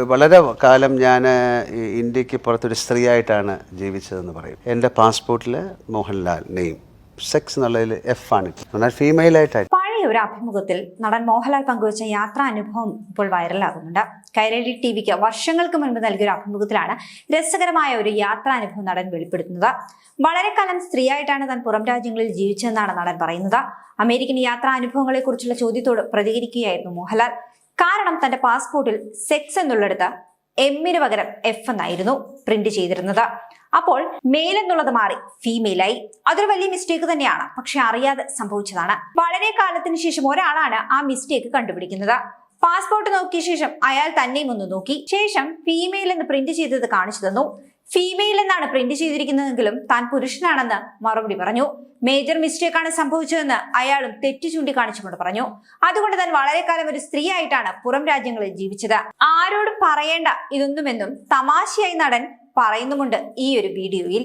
വളരെ കാലം ഞാൻ ഇന്ത്യക്ക് പുറത്തൊരു സ്ത്രീയായിട്ടാണ് ജീവിച്ചതെന്ന് പറയും. എൻ്റെ പാസ്പോർട്ടിൽ മോഹൻലാൽ നെയിം, സെക്സ് എന്നുള്ളതിൽ എഫ് ആണ്, എന്നാൽ ഫീമെയിൽ ആയിട്ടാണ്. പഴയ ഒരു അഭിമുഖത്തിൽ നടൻ മോഹൻലാൽ പങ്കുവച്ച യാത്രാ അനുഭവം ഇപ്പോൾ വൈറലാകുന്നുണ്ട്. കൈരളി ടിവിക്ക് വർഷങ്ങൾക്ക് മുൻപ് നൽകിയ ഒരു അഭിമുഖത്തിലാണ് രസകരമായ ഒരു യാത്രാനുഭവം നടൻ വെളിപ്പെടുത്തുന്നത്. വളരെ കാലം സ്ത്രീയായിട്ടാണ് താൻ പുറം രാജ്യങ്ങളിൽ ജീവിച്ചതെന്നാണ് നടൻ പറയുന്നത്. അമേരിക്കൻ യാത്രാ അനുഭവങ്ങളെ കുറിച്ചുള്ള ചോദ്യത്തോട് പ്രതികരിക്കുകയായിരുന്നു മോഹൻലാൽ. കാരണം തന്റെ പാസ്പോർട്ടിൽ സെക്സ് എന്നുള്ളിടത്ത് എമ്മിന് പകരം എഫ് എന്നായിരുന്നു പ്രിന്റ് ചെയ്തിരുന്നത്. അപ്പോൾ മെയിൽ എന്നുള്ളത് മാറി ഫീമെയിലായി. അതൊരു വലിയ മിസ്റ്റേക്ക് തന്നെയാണ്, പക്ഷെ അറിയാതെ സംഭവിച്ചതാണ്. വളരെ കാലത്തിന് ശേഷം ഒരാളാണ് ആ മിസ്റ്റേക്ക് കണ്ടുപിടിക്കുന്നത്. പാസ്പോർട്ട് നോക്കിയ ശേഷം അയാൾ തന്നെയും ഒന്ന് നോക്കി, ശേഷം ഫീമെയിൽ എന്ന് പ്രിന്റ് ചെയ്തത് കാണിച്ചു തന്നു. ഫീമെയിൽ എന്നാണ് പ്രിന്റ് ചെയ്തിരിക്കുന്നതെങ്കിലും താൻ പുരുഷനാണെന്ന് മറുപടി പറഞ്ഞു. മേജർ മിസ്റ്റേക്ക് ആണ് സംഭവിച്ചതെന്ന് അയാളും തെറ്റ് ചൂണ്ടിക്കാണിച്ചുകൊണ്ട് പറഞ്ഞു. അതുകൊണ്ട് താൻ വളരെ കാലം ഒരു സ്ത്രീ ആയിട്ടാണ് പുറം രാജ്യങ്ങളിൽ ജീവിച്ചത്. ആരോടും പറയേണ്ട ഇതൊന്നുമെന്നും തമാശയായി നടൻ പറയുന്നുമുണ്ട് ഈ ഒരു വീഡിയോയിൽ.